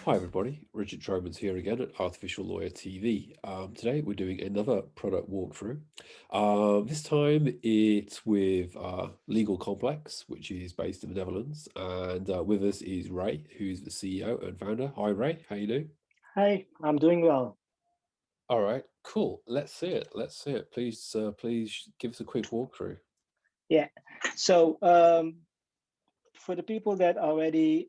Hi everybody, Richard Tromans here again at Artificial Lawyer TV. Today we're doing another product walkthrough. This time it's with Legal Complex, which is based in the Netherlands, and with us is Ray, who's the CEO and founder. Hi Ray, how you doing? Hi, I'm doing well. All right, cool. Let's see it. Let's see it. Please give us a quick walkthrough. Yeah. So for the people that already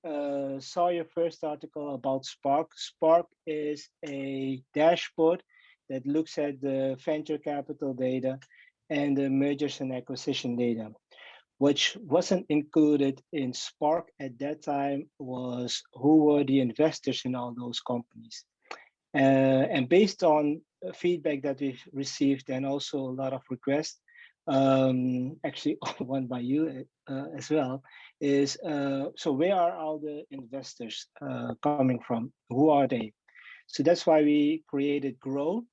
saw your first article about Spark, Spark is a dashboard that looks at the venture capital data and the mergers and acquisition data. Which wasn't included in Spark at that time was who were the investors in all those companies. And based on feedback that we've received and also a lot of requests, actually one by you as well, is so where are all the investors coming from? Who are they? So that's why we created Grow.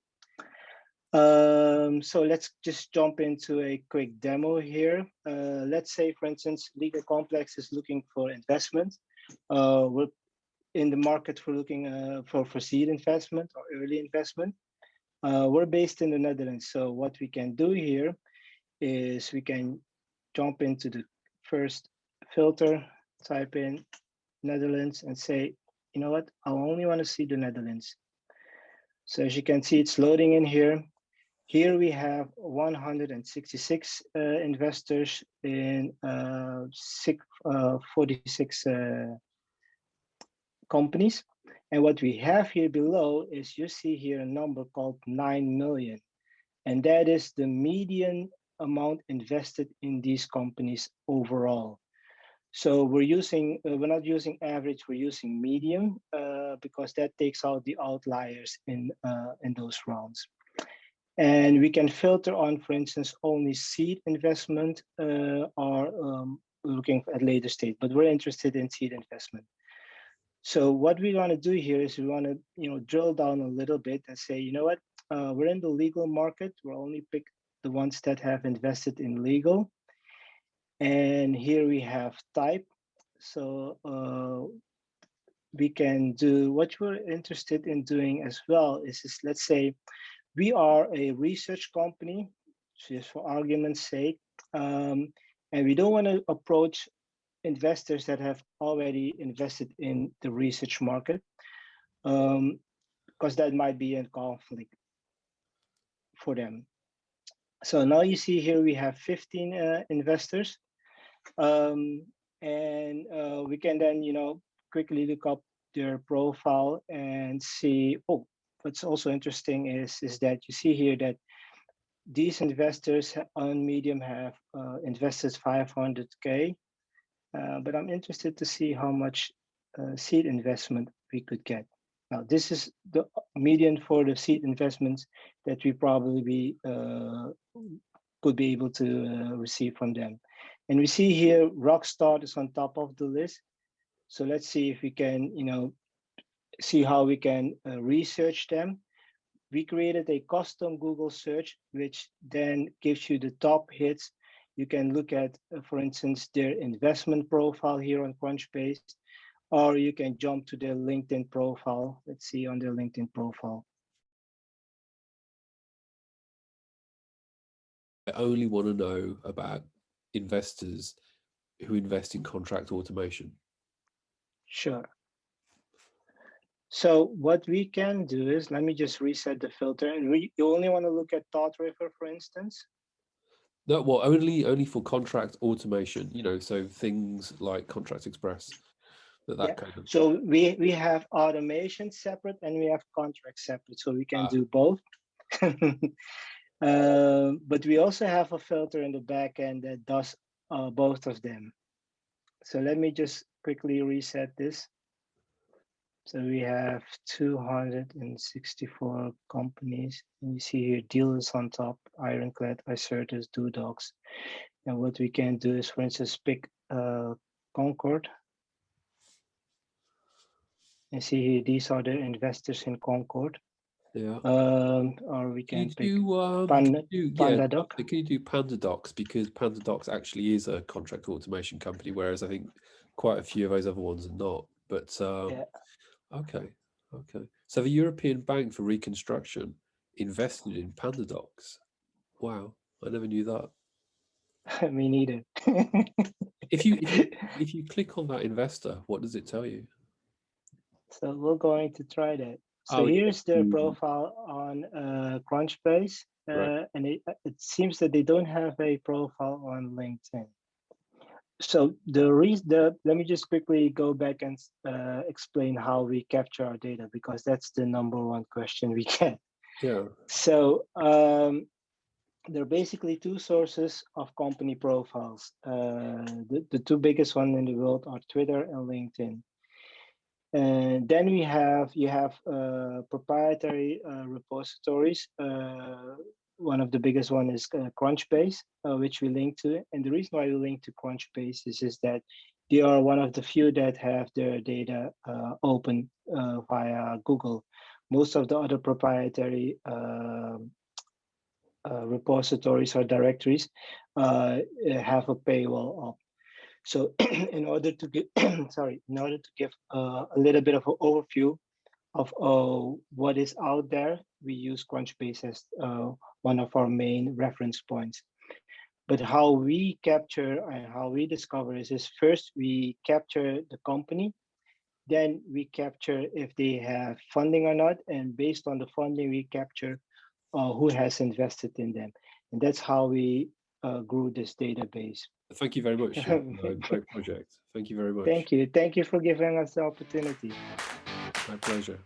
So let's just jump into a quick demo here. Let's say, for instance, Legal Complex is looking for investment. We're in the market for looking for seed investment or early investment. We're based in the Netherlands, so what we can do here is we can jump into the first filter, type in Netherlands and say, you know what, I only want to see the Netherlands. So as you can see, it's loading in here. Here we have 166 investors in 46 companies. And what we have here below is you see here a number called 9 million. And that is the median amount invested in these companies overall. So we're not using average, we're using median because that takes out the outliers in those rounds. And we can filter on, for instance, only seed investment or looking at later stage, but we're interested in seed investment. So what we want to do here is we want to, drill down a little bit and say, you know what, we're in the legal market. We'll only pick the ones that have invested in legal. And here we have type. So we can do what we're interested in doing as well is let's say we are a research company, just for argument's sake, and we don't want to approach investors that have already invested in the research market, because that might be in conflict for them. So now you see here we have 15 investors, and we can then quickly look up their profile and see. Oh, what's also interesting is that you see here that these investors on Medium have invested 500K. But I'm interested to see how much seed investment we could get. Now, this is the median for the seed investments that we probably could be able to receive from them. And we see here Rockstart is on top of the list. So let's see if we can, see how we can research them. We created a custom Google search, which then gives you the top hits. You can look at, for instance, their investment profile here on Crunchbase, or you can jump to their LinkedIn profile. Let's see on their LinkedIn profile. I only want to know about investors who invest in contract automation. Sure. So what we can do is, let me just reset the filter. And you only want to look at Thought River, for instance? No, well, only for contract automation, so things like Contract Express, that kind of. So we have automation separate and we have contract separate, so we can do both. But we also have a filter in the back end that does both of them. So let me just quickly reset this. So we have 264 companies, and you see here dealers on top, Ironclad, Icertis, Dogs. And what we can do is, for instance, pick Concord. And see here, these are the investors in Concord. Yeah. Or we can pick PandaDoc. Can you do PandaDocs? Because PandaDocs actually is a contract automation company, whereas I think quite a few of those other ones are not. But Okay. Okay. So the European Bank for Reconstruction invested in PandaDocs. Wow, I never knew that. Me neither. If you click on that investor, what does it tell you? So we're going to try that. So Oh yeah. here's their profile on Crunchbase, Right. and it seems that they don't have a profile on LinkedIn. So let me just quickly go back and explain how we capture our data, because that's the number one question we get. Yeah. So there are basically two sources of company profiles. The two biggest ones in the world are Twitter and LinkedIn. And then you have proprietary repositories. One of the biggest one is Crunchbase, which we link to. And the reason why we link to Crunchbase is that they are one of the few that have their data open via Google. Most of the other proprietary repositories or directories have a paywall up. So in order to give, in order to give a little bit of an overview of what is out there, we use Crunchbase as one of our main reference points. But how we capture and how we discover is first we capture the company, then we capture if they have funding or not, and based on the funding, we capture who has invested in them. And that's how we grew this database. Thank you very much. Great project. Thank you very much. Thank you. Thank you for giving us the opportunity. My pleasure.